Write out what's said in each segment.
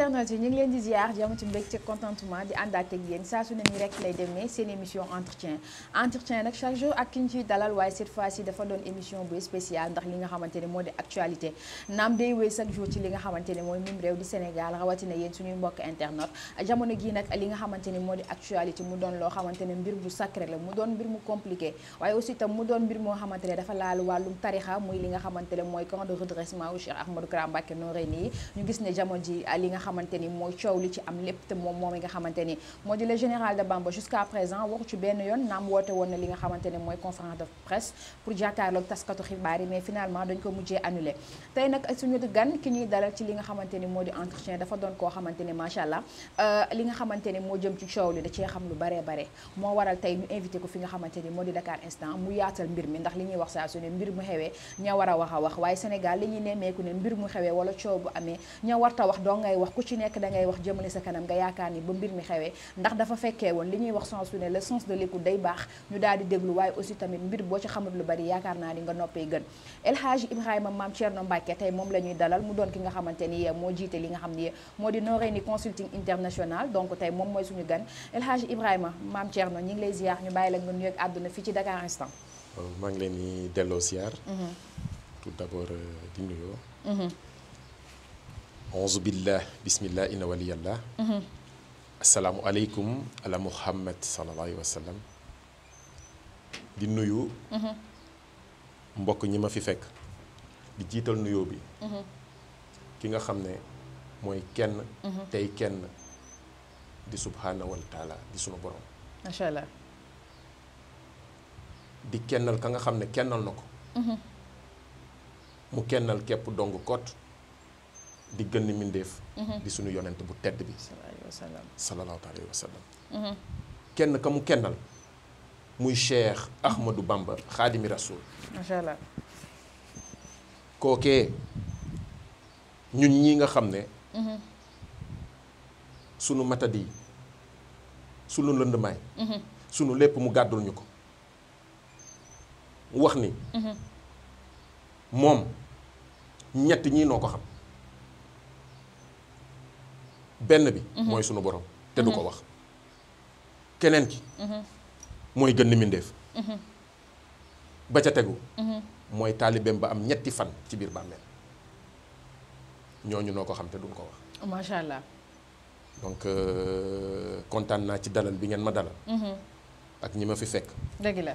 internet yi ñu ngi leen di ziar jàmm ci mbégte contentement di àndaat ak yéen saa su ne nii rek lay demee seen émission entretien nag chaque jour ak ki ñu ciy dalal waaye cette fois ci dafa doon émission bu spéciale ndax li nga xamante ne moo di actualité naam day wéy chaque jour ci li nga xamante ne mooy mim réew di Sénégal rawatina yéen suñuy mbokk internet jamono gii nag li nga xamante ne moo di actualité mu doon loo xamante ne mbir bu sacré la mu doon mbir mu compliqué waaye aussi tam mu doon mbir moo xamante ne dafa laal wàllum tarixa muy li nga xamante ne mooy camp de redressement wu Cheikh Ahmadou Kara Mbacké Noreyni ñu gis ne jamono ji li nga xamante ni mooy coow li ci am lépp te moom mi nga xamante ni moo di le général de Bamba jusqu'à présent waxu ci benn yoon naam woote woon na li nga xamante ne mooy conférence de presse pour jàkkaarloog taskatu xibaar yi mais finalement dañ ko mujjee annulé tey nag suñu gan ki ñuy dalal ci li nga xamante ni moo di entretien dafa doon koo xamante ni macha allah li nga xamante ni moo jëm ci coow li da cee xam lu baree bare moo waral tey ñu invité ko fi nga xamante ni moo di Dakar Instant mu yaatal mbir mi ndax li ñuy wax saa su ne mbir mu xewee ña war a wax waaye Sénégal li ñuy nemmeeku ne mbir mu xewee wala coow bu amee ña warta wax doo ngay wax ku ci nekk da ngay wax jëmale sa kanam nga yaakaar ni ba mbir mi xewee ndax dafa fekkee woon li ñuy wax sens su ne le sens de l'écoute day baax ñu daal di déglu waaye aussi tamit mbir boo ci xamul lu bari yaakaar naa ni nga noppee gën El Hadji Ibrahima Mame Thierno Mbacké tey moom la ñuy dalal mu doon ki nga xamante ni moo jiite li nga xam ni moo di Noreyni Consulting International donc tey moom mooy suñu gan El Hadji Ibrahima Mame Thierno ñi ngi lay ziar ñu bàyyi la nga nuyoog àdduna fii ci Dakar Instant. maa ngi leen di delloo ziar. tout d'abord di nuyoo. auzu billah bismillah inna waliyallah. asalaamu aleykum ala muhammad sallallahu alayhi wa sallam. di nuyu. mbokk ñi ma fi fekk. di jiital nuyoo bi. ki nga xam ne mooy kenn. tey kenn di subhanahu wa taala di sunu borom. macha allah. di kennal ka nga xam ne kennal na ko. mu kennal képp dong kot. di gën mindeef. di sunu yonent bu tedd bi. sallallahu alayhi wa sallam. kenn ka mu kennal muy Cheikh Ahmadou Bamba Xaadimi Rasul. macha allah. kookee ñun ñi nga xam ne. sunu matadi sunu lëndmaay. sunu lépp mu gàddul ñu ko. wax ni. moom ñett ñii noo ko xam. benn bi. mooy sunu borom te du ko wax. keneen ki. mooy gën ni mbindéef. ba ca tegu. mooy taalibeem ba am ñetti fan ci biir bàmmeel ñooñu noo ko xam te duñ ko wax. macha allah. donc kontaan naa ci dalal bi ngeen ma dalal. ak ñi ma fi fekk. dëgg la.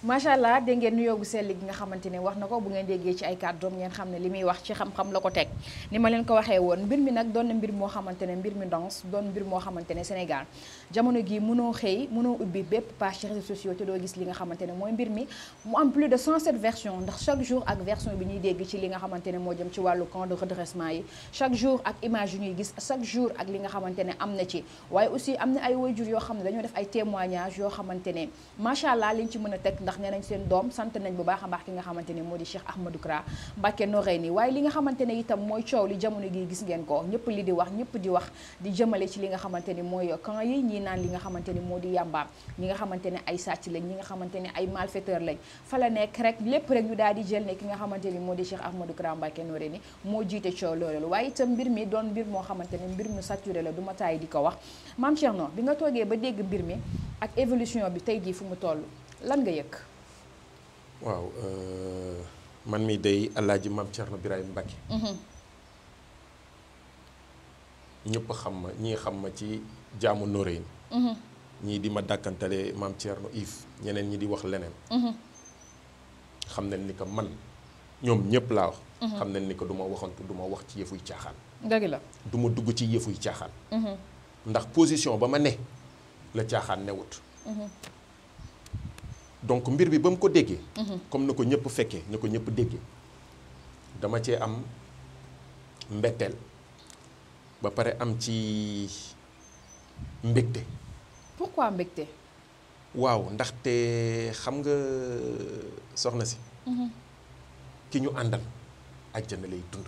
macha allah dégg ngeen nuyoo gu sell gi nga xamante ne wax na ko bu ngeen déggee ci ay kàddoom ngeen xam ne li muy wax ci xam-xam la ko teg ni ma leen ko waxee woon mbir mi nag doon na mbir moo xamante ne mbir mi danse doon mbir moo xamante ne Sénégal jamono gi mënoo xëy mënoo ubbi bépp page ci réseaux sociaux te doo gis li nga xamante ne mooy mbir mi mu am plus de 107 versions ndax chaque jour ak version bi ñuy dégg ci li nga xamante ne moo jëm ci wàllu camp de redressement yi chaque jour ak image yu ñuy gis chaque jour ak li nga xamante ne am na ci waaye aussi am na ay waajur yoo xam ne dañoo def ay témoignages yoo xamante ne macha allah liñ ci mën a teg ndax nee nañ seen doom sant nañ bu baax a baax ki nga xamante ne moo di Cheikh Ahmadou Kara Mbacké Noreyni waaye li nga xamante ne itam mooy coow li jamono gi gis ngeen ko ñëpp li di wax ñëpp di wax di jëmale ci li nga xamante ni mooy camp yi ñii naan li nga xamante ni moo di yàmbaam ñi nga xamante ne ay sàcc lañ ñi nga xamante ne ay malfaiteur lañ fa la nekk rek lépp rek ñu daal di jël ne ki nga xamante ni moo di Cheikh Ahmadou Kara Mbacké Noreyni moo jiite coow loolu waaye itam mbir mi doon mbir moo xamante ne mbir mu saturé la du ma taay di ko wax Mame Thierno bi nga toogee ba dégg mbir mi ak évolution bi tey jii fu mu toll lan nga yëg. waaw man mi day Alaaji Mame Thierno Birahim Mbacké. ñëpp xam ma ñii xam ma ci jaamu Noreyni. ñii di ma dàkkantale Mame Thierno Yves ñeneen ñi di wax leneen. xam nañ ni que man ñoom ñëpp laa wax. xam nañ ni que du ma waxantu du ma wax ci yëfuy caaxaan. dëgg la du ma dugg ci yëfuy caaxaan. ndax position ba ma ne la caaxaan newut. donc mbir bi ba mu ko déggee. comme na ko ñëpp fekkee na ko ñëpp déggee dama cee am mbetteel ba pare am ci mbégte. pourquoi mbégte. waaw ndaxte xam nga soxna si. ki ñu àndal àjjana lay dund.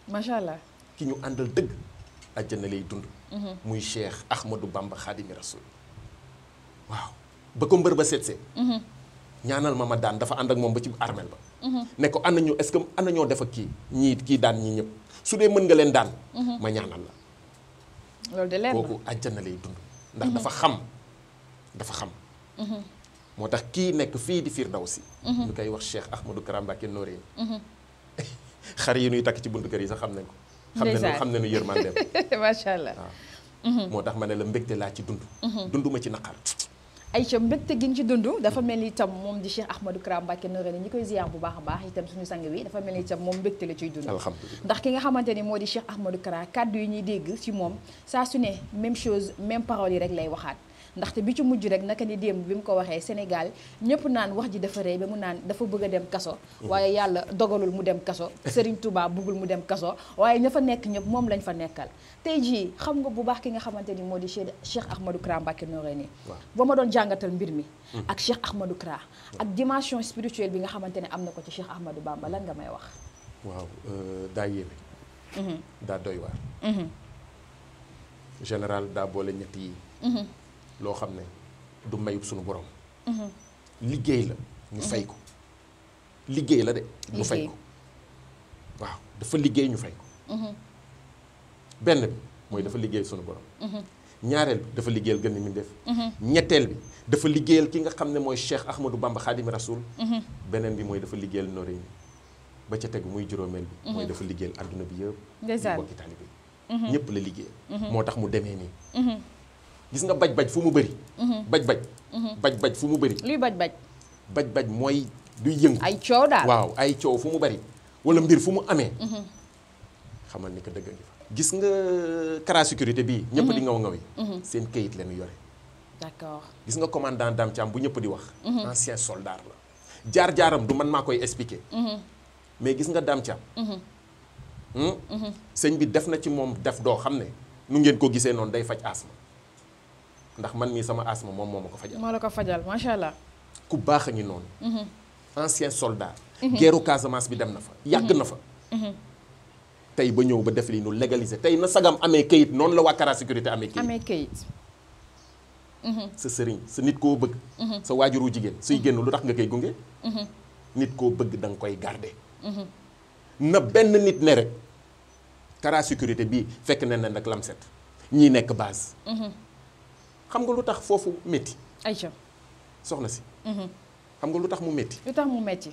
macha allah. ki ñu àndal dëgg àjjana lay dund. muy Cheikh Ahmadou Bamba Xaadimi Rasul waaw ba ko mbër ba seetsee. ñaanal ma daan dafa ànd ak moom ba ci armel ba. ne ko ana ñu est-ce que ana ñoo def ak kii daan ñii ñëpp su dee mën nga leen daan. ma ñaanal la. loolu de leer na kooku àjjana lay dund. ndax dafa xam. moo tax kii nekk fii di Firdawsi. ñu koy wax Cheikh Ahmadou Kara Mbacké Noreyni. xar yi ñuy takk ci buntu kër yi sax xam nañ ko. xam nañu yërmandeem. macha allah waaw. moo tax ma ne la mbégte laa ci dund. dunduma ci naqar. Aïcha mbégte gi ñu ci dund dafa mel ni itam moom di Cheikh Ahmadou Kara Mbacké Noreyni ñi koy ziar bu baax a baax itam suñu sang bi dafa mel ni itam moom mbégte la ciy dund. alhamdulilah ndax ki nga xamante ni moo di Cheikh Ahmadou Kara kàddu yi ñuy dégg ci moom saa su ne même chose même parole yi rek lay waxaat. ndaxte bi ci mujj rek naka ni démb bi mu ko waxee Sénégal ñëpp naan wax ji dafa rëy ba mu naan dafa bëgg a dem kaso. waaye yàlla dogalul mu dem kaso. Serigne Touba bëggul mu dem kaso waaye ña fa nekk ñëpp moom lañ fa nekkal. tey jii xam nga bu baax ki nga xamante ni moo di Cheikh Ahmadou Kara Mbacké Noreyni. ba ma doon jàngatal mbir mi. ak Cheikh Ahmadou Kara. ak dimension spirituelle bi nga xamante ne am na ko ci Cheikh Ahmadou Bamba lan nga may wax. waaw daa yéeme. daa doy waar. général daa boole ñett yi. loo xam ne du mayub suñu borom. liggéey la ñu fay ko. liggéey la de ñu fay ko. waaw dafa liggéey ñu fay ko. benn bi mooy dafa liggéeyal suñu borom. ñaareel bi dafa liggéeyal gën mi def. ñetteel bi dafa liggéeyal ki nga xam ne mooy Cheikh Ahmadou Bamba Khadimi Rasoul. beneen bi mooy dafa liggéeyal Noreyni ba ca tegu muy juróomeel bi. mooy dafa liggéeyal adduna bi yëpp. ndeysaan bokki taalibe bi ñëpp la liggéeyal. moo tax mu demee nii. gis nga baj-baj fu mu bëri. baj-baj. baj-baj fu mu bëri. luy baj-baj. baj-baj mooy duy yëngu. ay coow daal waaw ay coow fu mu bëri. wala mbir fu mu amee. xamal ni ko dëgg ngi fa. gis nga Kara sécurité bii. ñëpp di ngaw ngaw yi. seen kayit la ñu yore. d'accord gis nga commandant Dame Thiam bu ñëpp di wax. ancien soldat la. jaar-jaaram du man maa koy expliquer. mais gis nga Dame Thiam. sëñ bi def na ci moom def doo xam ne nu ngeen ko gisee noonu day faj asma. ndax man mii sama asma moom moo ma ko fajal. moo la ko fajal macha allah. ku baax a ngi noonu. ancien soldat. guerru Casamance bi dem na fa. yàgg na fa. tey ba ñëw ba def lii nu légaliser tey na sagam amee kayit noonu la waa Kara sécurité amee kayit. sa sëriñ sa nit koo bëgg. sa waajuru jigéen suy génn lu tax nga koy gunge. nit koo bëgg da nga koy garder. na benn nit ne rek Kara sécurité bii fekk na ne nag lamset ñii nekk base. xam nga lu tax foofu métti. Aïcha soxna si. xam nga lu tax mu métti. lu tax mu métti.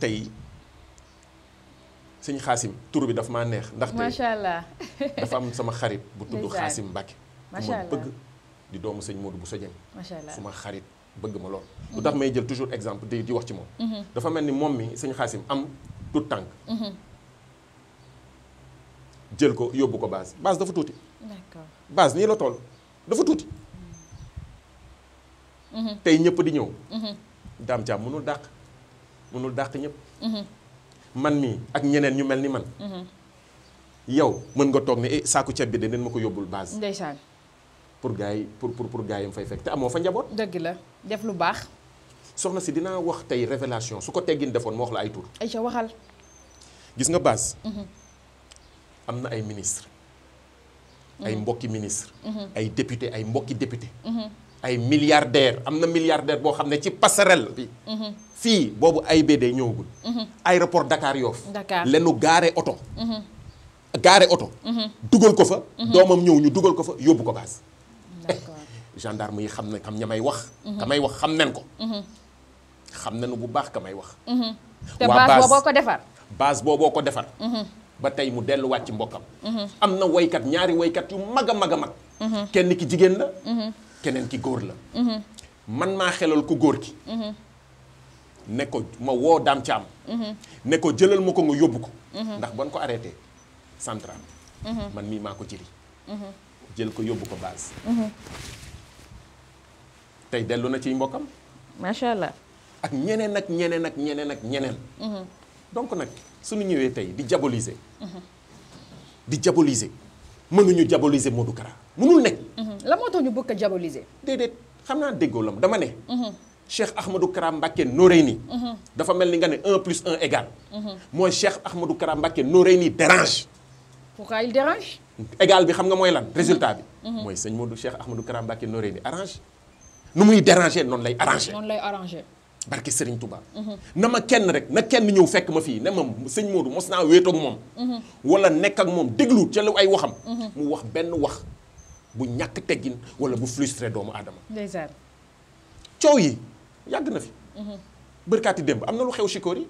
tey sëñ Xaasim tur bi daf maa neex. ndaxte macha allah. dafa am sama xarit bu tudd Xaasim Mbacké. macha allah ma bëgg di doomu sëñ Modou Bousso Dieng. macha allah suma xarit bëgg ma lool. lu tax may jël toujours exemple di wax ci moom. dafa mel ni moom mi sëñ Xaasim am tout tànk. jël ko yóbbu ko base dafa tuuti. d'accord base nii la toll dafa tuuti. tey ñëpp di ñëw. Dame Thiam mënul dàq ñëpp. man mii ak ñeneen ñu mel ni man. yow mën nga toog ne saaku ceeb bi de nen ma ko yóbbul base. ndeysaan. pour gars yi pour gars yi mu fay fekk te amoo fa njaboot. dëgg la def lu baax. soxna si dinaa wax tey révélation su ko teggin defoon ma wax la ay tur. Aïcha waxal. gis nga base. am na ay ministre ay mbokki ministre ay député ay mbokki député ay milliardaire am na milliardaire boo xam ne ci passerelle bi fii boobu AIBD ñëwagul aéroport Dakar Yoff lenu gaare oto dugal ko fa doomam ñëw ñu dugal ko fa yóbbu ko base gendarme yi xam ñamay wax kamay wax xam nen ko xam nenu bu baax kamay wax te base booboo ko defar base booboo ko defar ba tey mu delluwaat ci mbokkam am na woykat ñaari woykat yu mag a mag a mag kenn ki jigéen la keneen ki góor la man maa xelal ku góor ki ne ko ma woo Dame Thiam ne ko jëlal ma ko nga yóbbu ko ndax ban ko arrêté central man mii maa ko jëli jël ko yóbbu ko base tey dellu na ciy mbokkam macha allah ak ñeneen ak ñeneen ak ñeneen ak ñeneen donc nag suñu ñëwee tey di diaboliser mënuñu diaboliser Modou Kara mënul nekk. la moo tax ñu bëgg a diaboliser. déedéet xam naa déggoo la dama ne. Cheikh Ahmadou Kara Mbacké Noreyni. dafa mel ni nga ne 1 + 1 = mooy Cheikh Ahmadou Kara Mbacké Noreyni dérange. pourquoi il dérange. égal bi xam nga mooy lan résultat bi. mooy sëñ Modou Cheikh Ahmadou Kara Mbacké Noreyni arrange. nu muy déranger noonu lay arranger. noonu lay arranger. barke Serigne Touba. na ma kenn rek na kenn ñëw fekk ma fii ne ma sëñ Modou mos naa wéetoog moom. wala nekk ak moom déglu ca lu ay waxam. mu wax benn wax bu ñàkk teggin wala bu frustré doomu aadama. ndeysaan. coow yi yàgg na fi. bërkaati démb am na lu xew Chikori.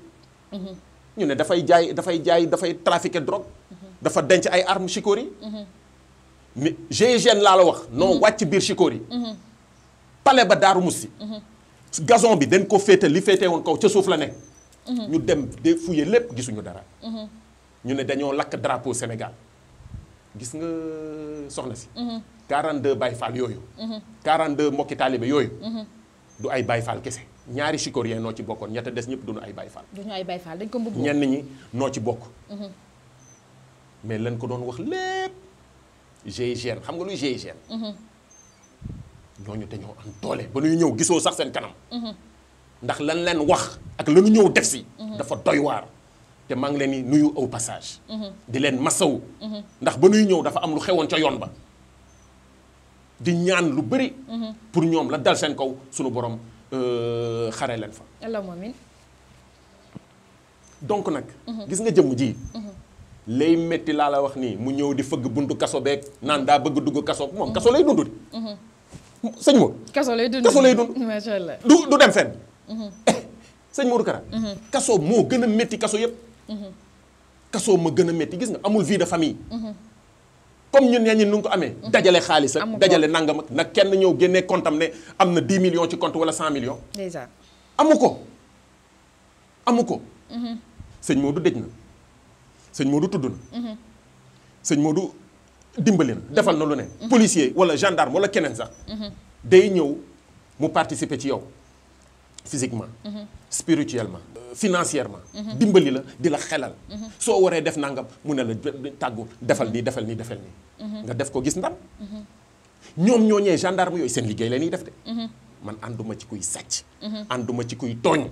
ñu ne dafay dafay trafiquer drogue. dafa denc ay armes Chikori. mais GIGN laa la wax. non wàcc biir Chikori. pale ba Daaru Musti. gazon bi dañ ko féete li féete woon kaw ca suuf la nekk. ñu dem de fouiller lépp gisuñu dara. ñu ne dañoo lakk drapeau Sénégal gis nga soxna si. 42 Baye Fall yooyu. 42 mbokki taalibe yooyu. du ay Baye Fall kese ñaari Chikorien noo ci bokkoon ñett des ñëpp duñu ay Baye Fall. duñu ay Baye Fall dañ ko mbubb. ñenn ñi noo ci bokk. mais lañ ko doon wax lépp GIGN xam nga luy GIGN. ñooñu dañoo am doole ba ñuy ñëw gisoo sax seen kanam. ndax lan leen wax ak la ñu ñëw def si. dafa doy waar. te maa ngi leen di nuyu au passage. di leen masawu. ndax ba ñuy ñëw dafa am lu xewoon ca yoon ba. di ñaan lu bëri. pour ñoom la dal seen kaw sunu borom xare leen fa. allahumma amiin. donc nag. gis nga jëmm ji. lay métti laa la wax nii mu ñëw di fëgg buntu kaso beeg naan daa bëgg dugg kaso moom kaso lay dund di. sëñ Modou. kaso lay dund kaso lay dund. macha allah du dem fenn. sëñ Modou Kara. kaso moo gën a métti kaso yëpp. kaso ma gën a métti gis nga amul vie de famille. comme ñun ñaa ñi nu ko amee. dajale xaalis ak dajale nangam ak nag kenn ñëw génnee compte am ne am na 10 millions ci compte wala 100 millions. déjà. amu ko. sëñ Modou dëj na. sëñ Modou tudd na. sëñ Modou dimbali na defal na lu ne. policier wala gendarme wala keneen sax. day ñëw mu participer ci yow physiquement. spirituellement. financièrement. dimbali la di la xelal. soo waree def nangam mu ne la tàggu defal nii. nga def ko gis ndam. ñoom ñooñee gendarme yooyu seen liggéey la ñuy def de. man ànduma ci kuy sàcc. ànduma ci kuy tooñ.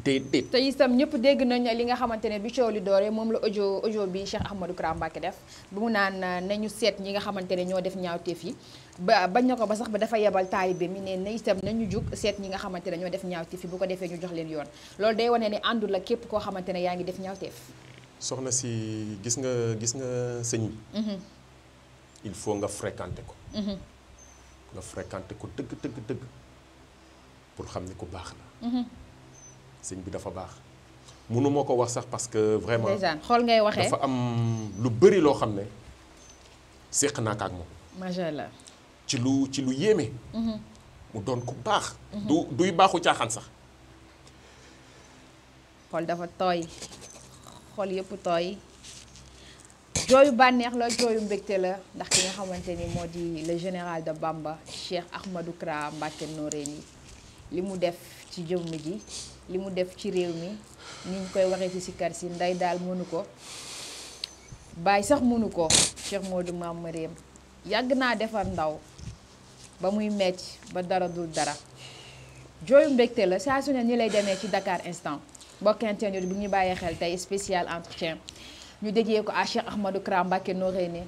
déedéet. te itam ñëpp dégg nañ li nga xamante ne bi coow li dooree moom la audio bi Cheikh Ahmadou Kara Mbacké def bu mu naan nañu seet ñi nga xamante ne ñoo def ñaawteef yi ba bañ na ko ba sax ba dafa yebal taalibe mi ne na itam nañu jug seet ñi nga xamante ne ñoo def ñaawteef yi bu ko defee ñu jox leen yoon loolu day wane ni àndul la képp koo xamante ne yaa ngi def ñaawteef. soxna si gis nga sëñ bi. il faut nga fréquenter ko. nga fréquenter ko dëgg. pour xam ni ku baax la. sëñ bi dafa baax. mënu moo ko wax sax parce que vraiment. ndeysaan xool ngay waxee dafa am lu bëri loo xam ne séq naa ko ak moom. macha allah. ci lu yéeme. mu doon ku baax. duy baaxu caaxaan sax. xool dafa tooy xool yëpp tooy. jooyu bànneex la jooyu mbégte la ndax ki nga xamante ni moo di le général de Bamba Cheikh Ahmadou Kara Mbacké Noreyni li mu def ci jëmm ji li mu def ci réew mi ni ñu koy waxee ci sikar si nday daal mënu ko bàyyi sax mënu ko Cheikh Modou Mame Mariam yàgg naa defar ndaw ba muy metti ba dara dul dara jooyu mbégte la saa su ne ni lay demee ci Dakar Instant mbokk internet bi ñu bàyyee xel tey spécial entretien ñu déjee ko à Cheikh Ahmadou Kara Mbacké Noreyni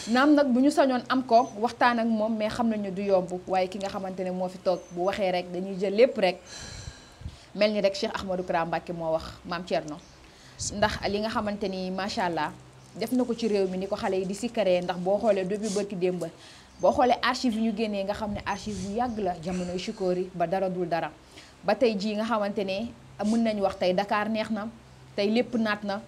naam nag bu ñu sañoon am ko waxtaan ak moom mais xam nañu du yomb waaye ki nga xamante ne moo fi toog bu waxee rek dañuy jël lépp rek mel ni rek Cheikh Ahmadou Kara Mbacké moo wax maam Thierno ndax li nga xamante ni macha allah def na ko ci réew mi ni ko xale yi di sikkaree ndax boo xoolee depuis bërki démb boo xoolee archive yi ñu génnee nga xam ne archive yu yàgg la jamonoy Chikori ba dara dul dara ba tey jii nga xamante ne mën nañu wax tey Dakar neex na tey lépp naat na.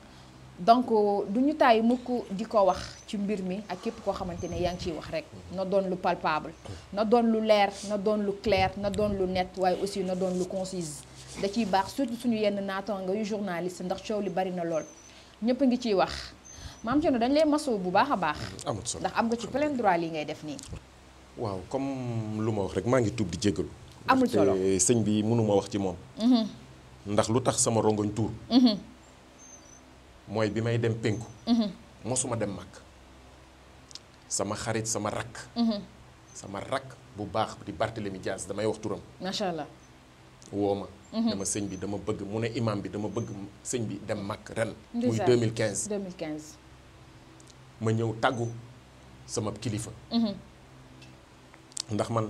donc du ñu tàyyi mukk di ko wax ci mbir mi ak képp koo xamante ne yaa ngi ciy wax rek na doon lu palpable na doon lu leer na doon lu clair na doon lu net waaye aussi na doon lu concise da ciy baax surtout suñu yenn naataango yu journaliste ndax coow li bari na lool ñëpp a ngi ciy wax maam Thierno dañ lay masu bu baax a baax. amut solo ndax am nga ci plein droit li ngay def nii. waaw comme lu ma wax rek maa ngi tuub di jéggalu. amul solo sëñ bi mënuma wax ci moom. ndax lu tax sama rongoñ tuur. mooy bi may dem penku. mosuma dem mag sama xarit sama rakk bu baax di Barthélémy Dias damay wax turam. macha allah. woo ma. dama sëñ bi dama bëgg mu ne imam bi dama bëgg sëñ bi dem mag ren. muy ndeysaan 2015. ma ñëw tàggu sama kilifa. ndax man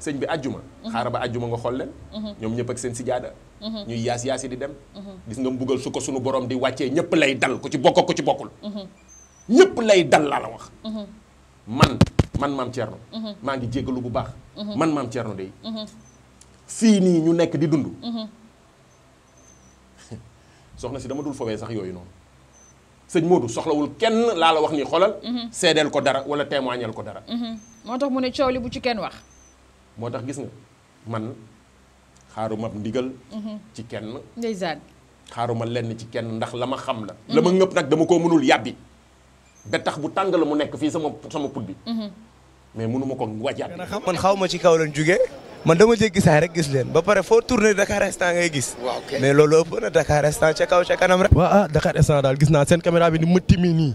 sëñ bi àjjuma xaaral ba àjjuma nga xool leen ñoom ñëpp ak seen sijaada ñuy yaas di dem gis nga mbugal su ko sunu borom di wàccee ñëpp lay dal ku ci bokk ku ci bokkul ñëpp lay dal laa la wax man maam Thierno maa ngi jéggalu bu baax man maam Thierno day fii nii ñu nekk di dund soxna si dama dul fowee sax yooyu noonu sëñ Modou soxlawul kenn laa la wax nii xoolal seedeel ko dara wala témoignel ko dara moo tax mu ne coow li bu ci kenn wax moo tax gis nga man xaaruma ndigal ci kenn ndeysaan xaaruma lenn ci kenn ndax la ma xam la la ma ngëpp nag dama koo mënul yàbbi ba tax bu tàng la mu nekk fii sama put bi mais mënu ma ko wàjjaat man xaw ma ci kaw lañ jugee man dama jéggi saay rek gis leen ba pare foo tourné Dakar Instant ngay gis mais loolu ëpp na Dakar Instant ca kaw ca kanam rek waaw Dakar Instant daal gis naa seen caméra bi ni mëtti mi nii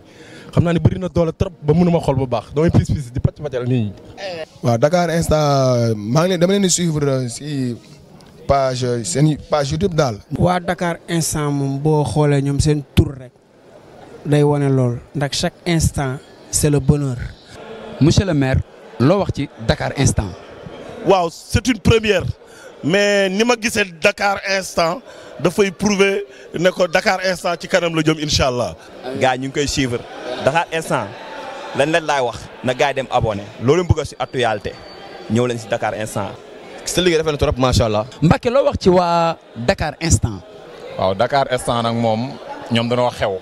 xam naa ne bëri na doole trop ba mënuma xool bu baax damay pis di pàcc nii waaw Dakar Instant dama leen di suivre si seen page YouTube daal. waa Dakar Instant moom boo xoolee ñoom seen tur rek day wane lool ndax chaque instant c'est le bonheur. monsieur le maire loo wax ci Dakar Instant. waaw c'est une première mais ni ma gisee Dakar Instant dafay prouver ne ko Dakar Instant ci kanam la jëm incha allah. gars ñu ngi koy suivre Dakar Instant lan leen laay wax na gars yi dem abonné loolu bëgg si actualité ñëw leen si Dakar Instant. sa liggéey rafet na trop macha allah. Mbacke loo wax ci waa Dakar Instant. waaw Dakar Instant nag moom ñoom dañoo xew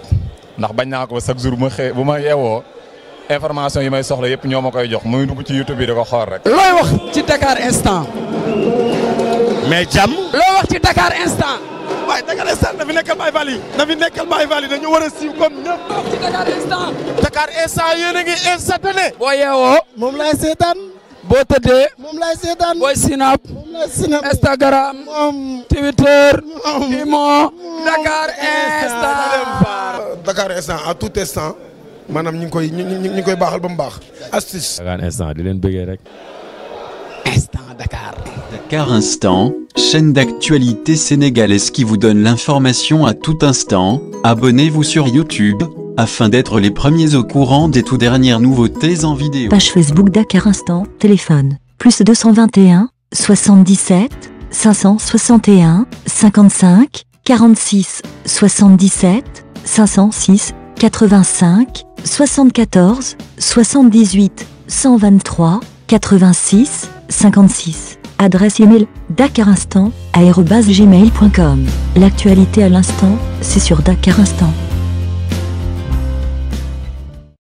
ndax bañ naa ko chaque jour bu ma yeewoo information yi may soxla yëpp ñoo ma koy jox muy dugg ci YouTube bi da ko xool rek. looy wax ci Dakar Instant. mais jàmm. loo wax ci Dakar Instant. waaye Dakar Instant dafi nekkal Baye Fall yi. dafi nekkal Baye Fall yi dañu war a siiw comme ñëpp. loo wax ci Dakar Instant. Dakar Instant yéen a ngi instantané. boo yeewoo. moom laay seetaan. boo tëddee. moom laay seetaan. booy Snap. moom laay Snap. Instagram. Twitter. Imo. Dakar Instant. Dakar Instant à tout instant maanaam ñu ngi koy baaxal ba mu baax astuce. Dakar Instant di leen bëggee rek. Instant Dakar. Dakar Instant, chaîne d'actualité sénégalaise qui vous donne l'information à tout instant. Abonnez-vous sur YouTube afin d'être les premiers au courant des tout dernières nouveautés en vidéo. Page Facebook Dakar Instant, téléphone, +221 77 561 55 46 77 506 85 74 78 123 86 56. Adresse email dakarinstant@gmail.com. L'actualité à l'instant, c'est sur Dakar Instant.